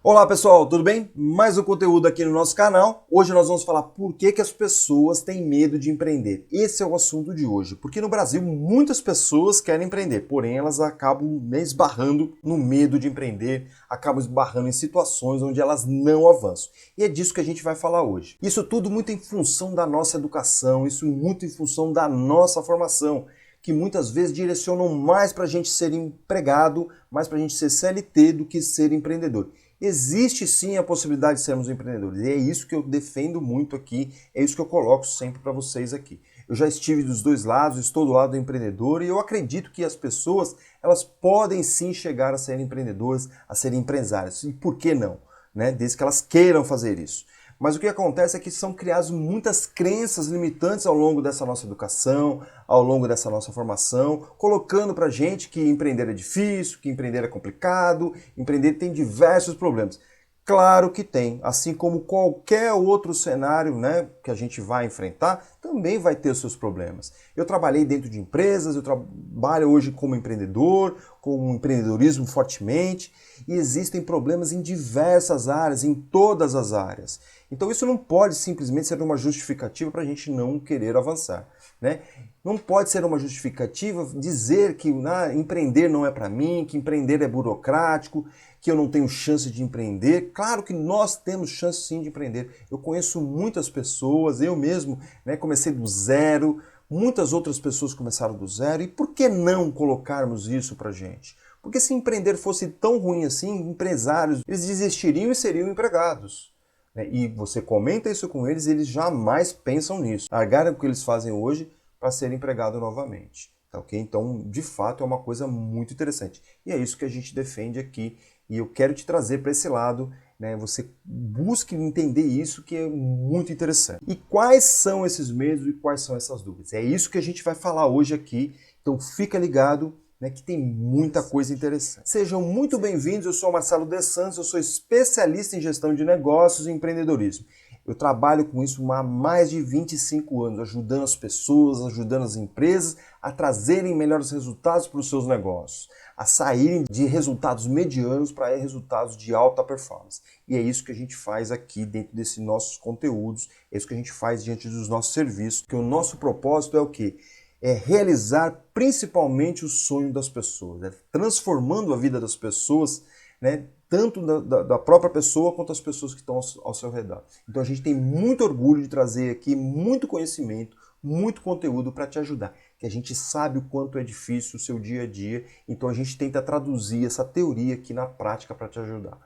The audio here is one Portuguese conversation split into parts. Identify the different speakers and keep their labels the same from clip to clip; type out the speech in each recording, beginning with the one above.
Speaker 1: Olá pessoal, tudo bem? Mais um conteúdo aqui no nosso canal. Hoje nós vamos falar por que as pessoas têm medo de empreender. Esse é o assunto de hoje, porque no Brasil muitas pessoas querem empreender, porém elas acabam esbarrando no medo de empreender, acabam esbarrando em situações onde elas não avançam. E é disso que a gente vai falar hoje. Isso tudo muito em função da nossa educação, isso muito em função da nossa formação, que muitas vezes direcionam mais para a gente ser empregado, mais para a gente ser CLT do que ser empreendedor. Existe sim a possibilidade de sermos empreendedores, e é isso que eu defendo muito aqui, é isso que eu coloco sempre para vocês aqui. Eu já estive dos dois lados, estou do lado do empreendedor, e eu acredito que as pessoas, elas podem sim chegar a serem empreendedoras, a serem empresárias, e por que não? Né? Desde que elas queiram fazer isso. Mas o que acontece é que são criadas muitas crenças limitantes ao longo dessa nossa educação, ao longo dessa nossa formação, colocando pra gente que empreender é difícil, que empreender é complicado, empreender tem diversos problemas. Claro que tem, assim como qualquer outro cenário, né, que a gente vai enfrentar, também vai ter os seus problemas. Eu trabalhei dentro de empresas, eu trabalho hoje como empreendedor, com empreendedorismo fortemente, e existem problemas em diversas áreas, em todas as áreas. Então isso não pode simplesmente ser uma justificativa para a gente não querer avançar, né? Não pode ser uma justificativa dizer que empreender não é para mim, que empreender é burocrático, que eu não tenho chance de empreender. Claro que nós temos chance sim de empreender. Eu conheço muitas pessoas, eu mesmo, né, comecei do zero, muitas outras pessoas começaram do zero, e por que não colocarmos isso para gente? Porque se empreender fosse tão ruim assim, empresários, eles desistiriam e seriam empregados. E você comenta isso com eles, eles jamais pensam nisso. Largaram o que eles fazem hoje para ser empregado novamente. Tá, ok? Então, de fato, é uma coisa muito interessante. E é isso que a gente defende aqui. E eu quero te trazer para esse lado, né? Você busque entender isso, que é muito interessante. E quais são esses medos e quais são essas dúvidas? É isso que a gente vai falar hoje aqui. Então, fica ligado, né, que tem muita coisa interessante. Sejam muito bem-vindos, eu sou Marcelo De Santos, eu sou especialista em gestão de negócios e empreendedorismo. Eu trabalho com isso há mais de 25 anos, ajudando as pessoas, ajudando as empresas a trazerem melhores resultados para os seus negócios, a saírem de resultados medianos para resultados de alta performance. E é isso que a gente faz aqui dentro desses nossos conteúdos, é isso que a gente faz diante dos nossos serviços, que o nosso propósito é o quê? É realizar principalmente o sonho das pessoas, né? Transformando a vida das pessoas, né? Tanto da própria pessoa quanto as pessoas que estão ao seu redor. Então a gente tem muito orgulho de trazer aqui muito conhecimento, muito conteúdo para te ajudar, que a gente sabe o quanto é difícil o seu dia a dia, então a gente tenta traduzir essa teoria aqui na prática para te ajudar.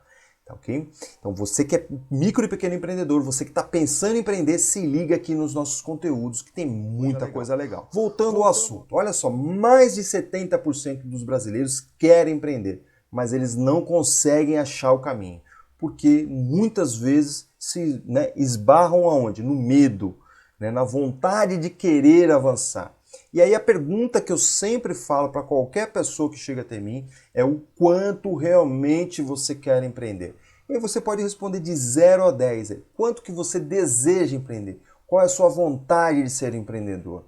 Speaker 1: Tá, ok? Então você que é micro e pequeno empreendedor, você que está pensando em empreender, se liga aqui nos nossos conteúdos que tem muita coisa legal. Voltando ao assunto, olha só, mais de 70% dos brasileiros querem empreender, mas eles não conseguem achar o caminho, porque muitas vezes se esbarram aonde? No medo, né? Na vontade de querer avançar. E aí a pergunta que eu sempre falo para qualquer pessoa que chega até mim é o quanto realmente você quer empreender. E aí você pode responder de 0 a 10. Quanto que você deseja empreender? Qual é a sua vontade de ser empreendedor?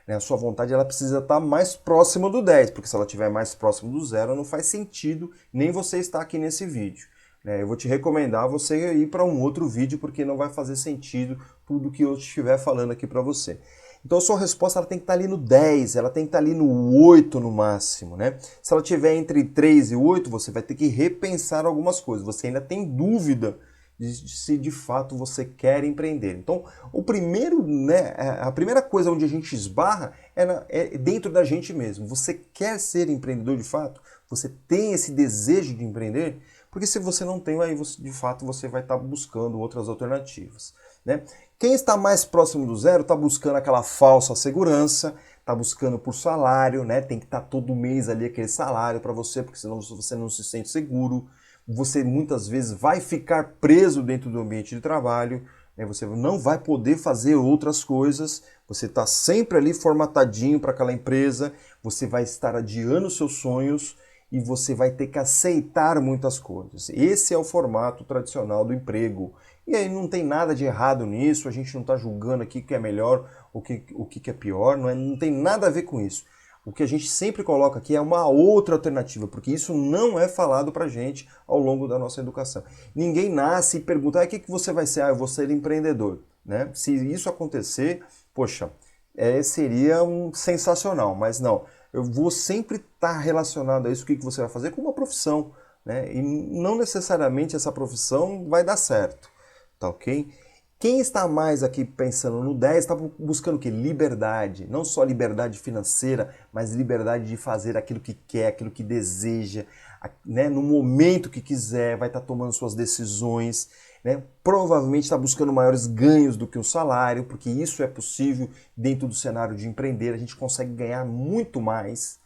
Speaker 1: A sua vontade ela precisa estar mais próxima do 10, porque se ela estiver mais próxima do 0, não faz sentido nem você estar aqui nesse vídeo. Eu vou te recomendar você ir para um outro vídeo, porque não vai fazer sentido tudo que eu estiver falando aqui para você. Então a sua resposta ela tem que estar ali no 10, ela tem que estar ali no 8 no máximo, né? Se ela estiver entre 3 e 8, você vai ter que repensar algumas coisas. Você ainda tem dúvida de se de fato você quer empreender. Então, o primeiro, né, a primeira coisa onde a gente esbarra é dentro da gente mesmo. Você quer ser empreendedor de fato? Você tem esse desejo de empreender? Porque se você não tem, aí você, de fato você vai estar buscando outras alternativas, né? Quem está mais próximo do 0 está buscando aquela falsa segurança, está buscando por salário, né? Tem que estar todo mês ali aquele salário para você, porque senão você não se sente seguro. Você muitas vezes vai ficar preso dentro do ambiente de trabalho, né? Você não vai poder fazer outras coisas, você está sempre ali formatadinho para aquela empresa, você vai estar adiando seus sonhos e você vai ter que aceitar muitas coisas. Esse é o formato tradicional do emprego. E aí não tem nada de errado nisso, a gente não está julgando aqui o que é melhor, o que é pior, não tem nada a ver com isso. O que a gente sempre coloca aqui é uma outra alternativa, porque isso não é falado pra gente ao longo da nossa educação. Ninguém nasce e pergunta, o que você vai ser? Eu vou ser empreendedor. Né? Se isso acontecer, poxa, seria sensacional, mas não. Eu vou sempre estar relacionado a isso, o que você vai fazer, com uma profissão. Né? E não necessariamente essa profissão vai dar certo. Tá ok? Quem está mais aqui pensando no 10 está buscando o quê? Liberdade. Não só liberdade financeira, mas liberdade de fazer aquilo que quer, aquilo que deseja, né? No momento que quiser, vai estar tomando suas decisões. Né? Provavelmente está buscando maiores ganhos do que o salário, porque isso é possível dentro do cenário de empreender. A gente consegue ganhar muito mais.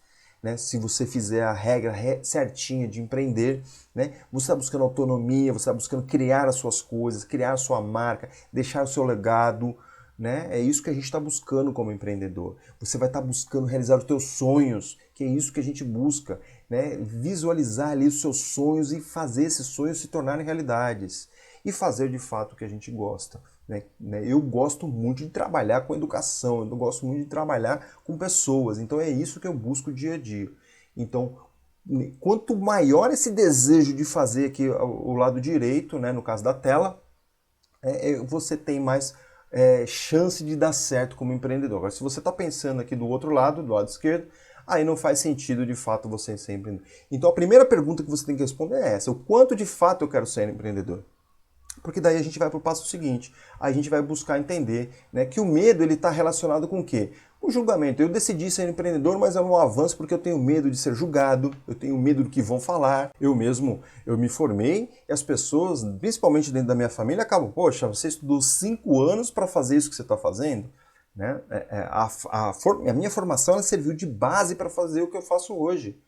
Speaker 1: Né, se você fizer a regra certinha de empreender, né, você está buscando autonomia, você está buscando criar as suas coisas, criar a sua marca, deixar o seu legado. Né? É isso que a gente está buscando como empreendedor. Você vai estar buscando realizar os teus sonhos, que é isso que a gente busca. Né? Visualizar ali os seus sonhos e fazer esses sonhos se tornarem realidades. E fazer de fato o que a gente gosta. Né? Eu gosto muito de trabalhar com educação, eu gosto muito de trabalhar com pessoas, então é isso que eu busco dia a dia. Então, quanto maior esse desejo de fazer aqui o lado direito, né, no caso da tela, você tem mais chance de dar certo como empreendedor. Agora, se você está pensando aqui do outro lado, do lado esquerdo, aí não faz sentido de fato você ser empreendedor. Então a primeira pergunta que você tem que responder é essa: o quanto de fato eu quero ser empreendedor? Porque daí a gente vai para o passo seguinte, a gente vai buscar entender, né, que o medo ele está relacionado com o quê? O julgamento. Eu decidi ser empreendedor, mas eu não avanço porque eu tenho medo de ser julgado, eu tenho medo do que vão falar. Eu me formei e as pessoas, principalmente dentro da minha família, acabam, poxa, você estudou 5 anos para fazer isso que você está fazendo? Né? A minha formação ela serviu de base para fazer o que eu faço hoje.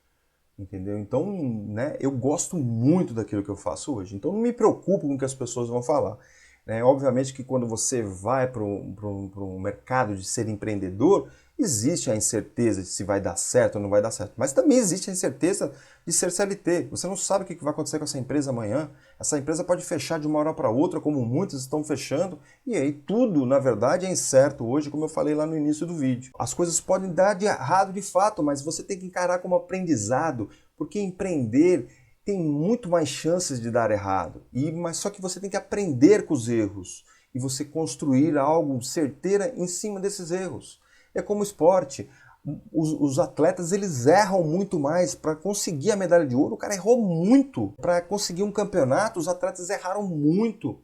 Speaker 1: Entendeu? Então, né, eu gosto muito daquilo que eu faço hoje. Então, não me preocupo com o que as pessoas vão falar. Né? Obviamente que quando você vai para um mercado de ser empreendedor, existe a incerteza de se vai dar certo ou não vai dar certo. Mas também existe a incerteza de ser CLT. Você não sabe o que vai acontecer com essa empresa amanhã. Essa empresa pode fechar de uma hora para outra, como muitas estão fechando. E aí tudo, na verdade, é incerto hoje, como eu falei lá no início do vídeo. As coisas podem dar de errado de fato, mas você tem que encarar como aprendizado, porque empreender tem muito mais chances de dar errado. Mas só que você tem que aprender com os erros e você construir algo certeiro em cima desses erros. É como esporte. Os atletas eles erram muito mais. Para conseguir a medalha de ouro, o cara errou muito. Para conseguir um campeonato, os atletas erraram muito.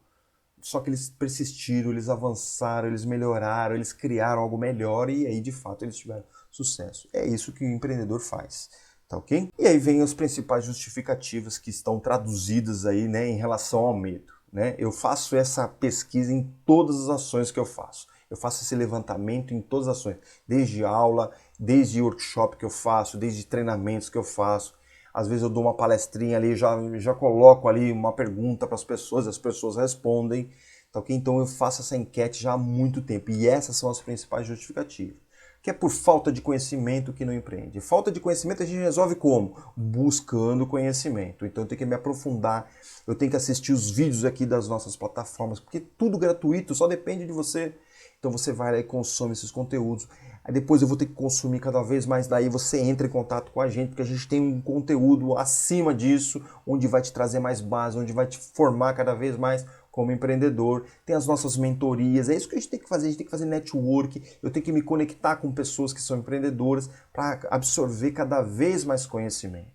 Speaker 1: Só que eles persistiram, eles avançaram, eles melhoraram, eles criaram algo melhor e aí de fato eles tiveram sucesso. É isso que o empreendedor faz. Tá ok? E aí vem as principais justificativas que estão traduzidas aí, né, em relação ao medo. Né? Eu faço essa pesquisa em todas as ações que eu faço. Eu faço esse levantamento em todas as ações, desde aula, desde workshop que eu faço, desde treinamentos que eu faço. Às vezes eu dou uma palestrinha ali, já coloco ali uma pergunta para as pessoas respondem. Tá ok? Então eu faço essa enquete já há muito tempo e essas são as principais justificativas. Que é por falta de conhecimento que não empreende. Falta de conhecimento a gente resolve como? Buscando conhecimento. Então eu tenho que me aprofundar, eu tenho que assistir os vídeos aqui das nossas plataformas, porque tudo gratuito, só depende de você. Então você vai lá e consome esses conteúdos. Aí depois eu vou ter que consumir cada vez mais, daí você entra em contato com a gente, porque a gente tem um conteúdo acima disso, onde vai te trazer mais base, onde vai te formar cada vez mais como empreendedor. Tem as nossas mentorias, é isso que a gente tem que fazer, a gente tem que fazer network, eu tenho que me conectar com pessoas que são empreendedoras para absorver cada vez mais conhecimento.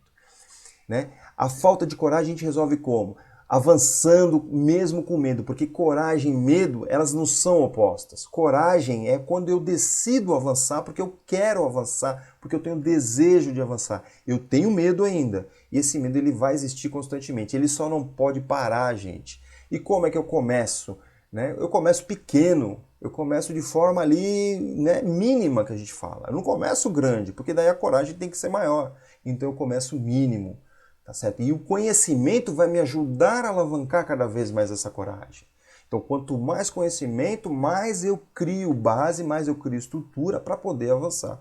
Speaker 1: Né? A falta de coragem a gente resolve como? Avançando mesmo com medo, porque coragem e medo, elas não são opostas. Coragem é quando eu decido avançar porque eu quero avançar, porque eu tenho desejo de avançar. Eu tenho medo ainda, e esse medo ele vai existir constantemente, ele só não pode parar, gente. E como é que eu começo? Né? Eu começo pequeno, eu começo de forma ali, né, mínima que a gente fala. Eu não começo grande, porque daí a coragem tem que ser maior. Então eu começo mínimo. Tá certo? E o conhecimento vai me ajudar a alavancar cada vez mais essa coragem. Então, quanto mais conhecimento, mais eu crio base, mais eu crio estrutura para poder avançar.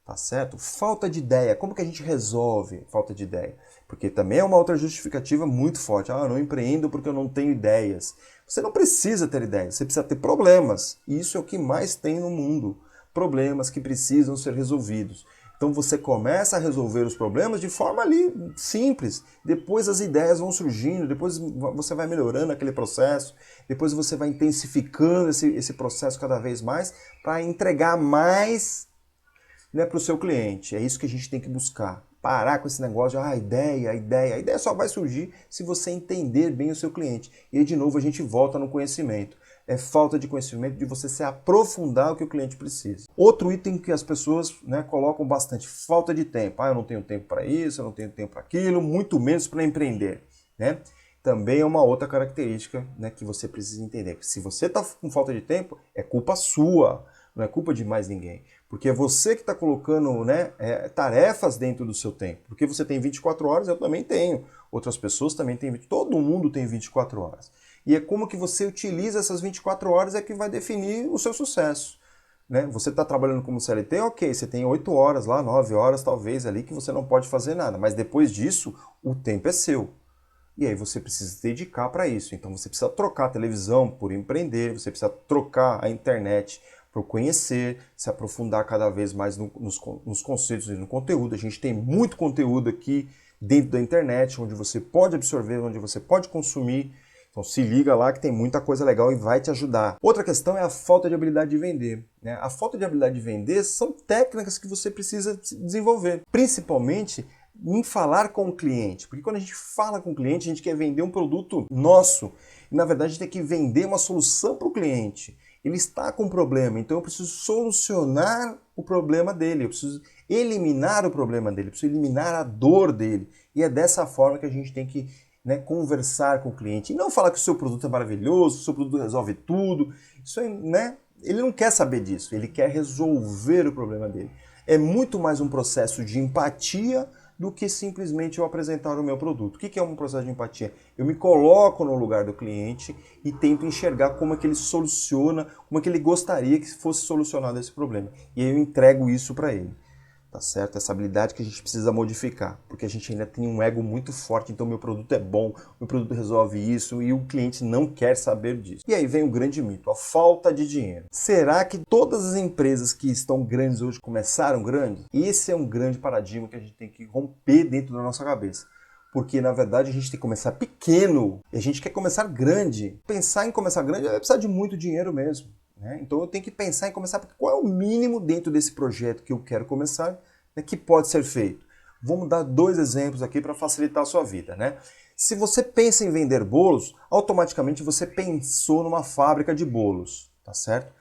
Speaker 1: Tá certo? Falta de ideia. Como que a gente resolve falta de ideia? Porque também é uma outra justificativa muito forte. Eu não empreendo porque eu não tenho ideias. Você não precisa ter ideias, você precisa ter problemas. E isso é o que mais tem no mundo. Problemas que precisam ser resolvidos. Então você começa a resolver os problemas de forma ali simples. Depois as ideias vão surgindo, depois você vai melhorando aquele processo, depois você vai intensificando esse processo cada vez mais para entregar mais, né, para o seu cliente. É isso que a gente tem que buscar. Parar com esse negócio de a ideia. A ideia só vai surgir se você entender bem o seu cliente. E aí, de novo, a gente volta no conhecimento. É falta de conhecimento de você se aprofundar o que o cliente precisa. Outro item que as pessoas, né, colocam bastante, falta de tempo. Eu não tenho tempo para isso, eu não tenho tempo para aquilo, muito menos para empreender, né? Também é uma outra característica, né, que você precisa entender. Se você está com falta de tempo, é culpa sua, não é culpa de mais ninguém. Porque é você que está colocando, né, tarefas dentro do seu tempo. Porque você tem 24 horas, eu também tenho. Outras pessoas também têm, todo mundo tem 24 horas. E é como que você utiliza essas 24 horas é que vai definir o seu sucesso. Né? Você está trabalhando como CLT, ok, você tem 8 horas lá, 9 horas talvez ali que você não pode fazer nada. Mas depois disso, o tempo é seu. E aí você precisa se dedicar para isso. Então você precisa trocar a televisão por empreender, você precisa trocar a internet por conhecer, se aprofundar cada vez mais nos conceitos e no conteúdo. A gente tem muito conteúdo aqui dentro da internet, onde você pode absorver, onde você pode consumir. Então se liga lá que tem muita coisa legal e vai te ajudar. Outra questão é a falta de habilidade de vender, né? A falta de habilidade de vender são técnicas que você precisa desenvolver, principalmente em falar com o cliente. Porque quando a gente fala com o cliente, a gente quer vender um produto nosso. E na verdade a gente tem que vender uma solução para o cliente. Ele está com um problema, então eu preciso solucionar o problema dele, eu preciso eliminar o problema dele, eu preciso eliminar a dor dele. E é dessa forma que a gente tem que, né, conversar com o cliente. E não falar que o seu produto é maravilhoso, que o seu produto resolve tudo. Isso é, né? Ele não quer saber disso, ele quer resolver o problema dele. É muito mais um processo de empatia do que simplesmente eu apresentar o meu produto. O que é um processo de empatia? Eu me coloco no lugar do cliente e tento enxergar como é que ele soluciona, como é que ele gostaria que fosse solucionado esse problema. E aí eu entrego isso para ele. Tá certo? Essa habilidade que a gente precisa modificar, porque a gente ainda tem um ego muito forte, então meu produto é bom, meu produto resolve isso e o cliente não quer saber disso. E aí vem o grande mito, a falta de dinheiro. Será que todas as empresas que estão grandes hoje começaram grandes? Esse é um grande paradigma que a gente tem que romper dentro da nossa cabeça. Porque, na verdade, a gente tem que começar pequeno e a gente quer começar grande. Pensar em começar grande vai precisar de muito dinheiro mesmo. Então eu tenho que pensar em começar, porque qual é o mínimo dentro desse projeto que eu quero começar, né, que pode ser feito. Vamos dar 2 exemplos aqui para facilitar a sua vida. Né? Se você pensa em vender bolos, automaticamente você pensou numa fábrica de bolos, tá certo?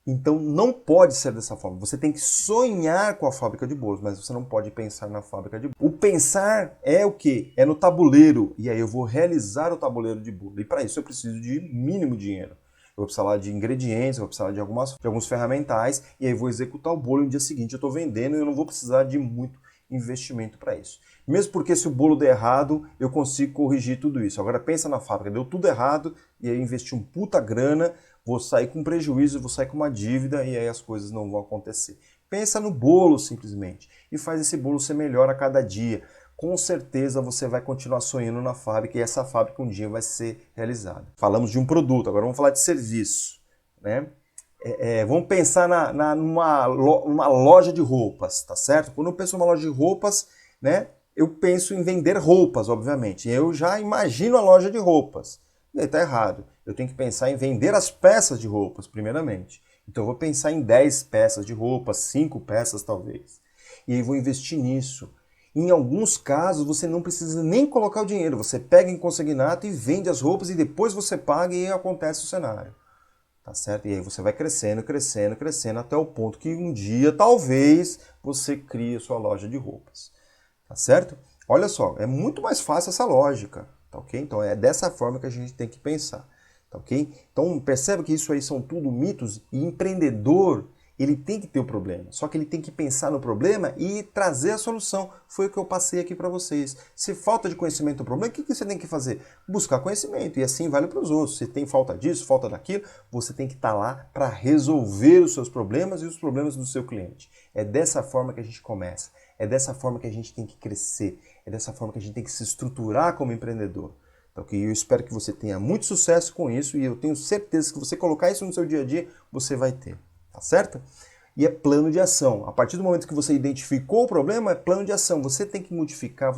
Speaker 1: Então não pode ser dessa forma. Você tem que sonhar com a fábrica de bolos, mas você não pode pensar na fábrica de bolos. O pensar é o quê? É no tabuleiro. E aí eu vou realizar o tabuleiro de bolo. E para isso eu preciso de mínimo dinheiro. Eu vou precisar lá de ingredientes, eu vou precisar de alguns ferramentais e aí vou executar o bolo e no dia seguinte eu estou vendendo e eu não vou precisar de muito investimento para isso. Mesmo porque se o bolo der errado, eu consigo corrigir tudo isso. Agora pensa na fábrica, deu tudo errado e aí eu investi um puta grana, vou sair com prejuízo, vou sair com uma dívida e aí as coisas não vão acontecer. Pensa no bolo simplesmente e faz esse bolo ser melhor a cada dia. Com certeza você vai continuar sonhando na fábrica e essa fábrica um dia vai ser realizada. Falamos de um produto, agora vamos falar de serviço. Né? Vamos pensar numa loja de roupas, tá certo? Quando eu penso numa loja de roupas, né, eu penso em vender roupas, obviamente. Eu já imagino a loja de roupas. E aí está errado. Eu tenho que pensar em vender as peças de roupas, primeiramente. Então eu vou pensar em 10 peças de roupas, 5 peças talvez. E aí vou investir nisso. Em alguns casos, você não precisa nem colocar o dinheiro. Você pega em consignato e vende as roupas e depois você paga e aí acontece o cenário. Tá certo? E aí você vai crescendo, crescendo, crescendo até o ponto que um dia, talvez, você crie a sua loja de roupas. Tá certo? Olha só, é muito mais fácil essa lógica. Tá ok? Então é dessa forma que a gente tem que pensar. Tá ok? Então percebe que isso aí são tudo mitos e empreendedor... Ele tem que ter o problema, só que ele tem que pensar no problema e trazer a solução. Foi o que eu passei aqui para vocês. Se falta de conhecimento do problema, o que você tem que fazer? Buscar conhecimento, e assim vale para os outros. Se tem falta disso, falta daquilo, você tem que estar lá para resolver os seus problemas e os problemas do seu cliente. É dessa forma que a gente começa, é dessa forma que a gente tem que crescer, é dessa forma que a gente tem que se estruturar como empreendedor. Então, eu espero que você tenha muito sucesso com isso e eu tenho certeza que se você colocar isso no seu dia a dia, você vai ter. Tá certo? e é plano de ação. A partir do momento que você identificou o problema, é plano de ação. Você tem que modificar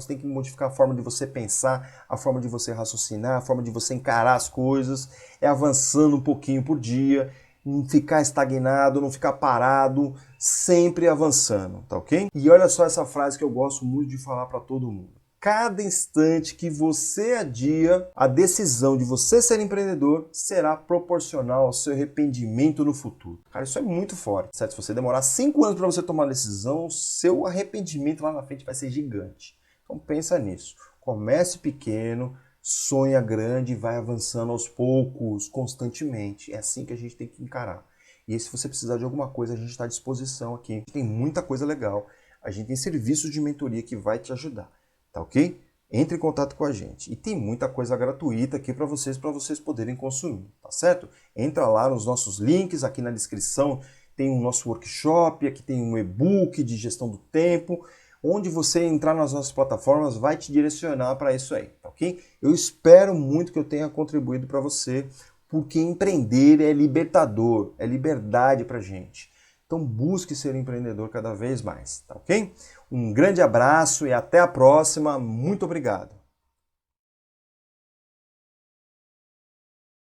Speaker 1: a forma de você pensar, a forma de você raciocinar, a forma de você encarar as coisas, é avançando um pouquinho por dia, não ficar estagnado, não ficar parado, sempre avançando, tá ok? E olha só essa frase que eu gosto muito de falar para todo mundo. Cada instante que você adia a decisão de você ser empreendedor será proporcional ao seu arrependimento no futuro. Cara, isso é muito forte, certo? Se você demorar 5 anos para você tomar uma decisão, seu arrependimento lá na frente vai ser gigante. Então pensa nisso. Comece pequeno, sonha grande e vai avançando aos poucos, constantemente. É assim que a gente tem que encarar. E se você precisar de alguma coisa, a gente está à disposição aqui. Tem muita coisa legal. A gente tem serviços de mentoria que vai te ajudar. Tá ok? Entre em contato com a gente. E tem muita coisa gratuita aqui para vocês poderem consumir, tá certo? Entra lá nos nossos links, aqui na descrição tem o nosso workshop, aqui tem um e-book de gestão do tempo. Onde você entrar nas nossas plataformas vai te direcionar para isso aí, tá ok? Eu espero muito que eu tenha contribuído para você, porque empreender é libertador, é liberdade pra gente. Então busque ser empreendedor cada vez mais, tá ok? Um grande abraço e até a próxima. Muito obrigado.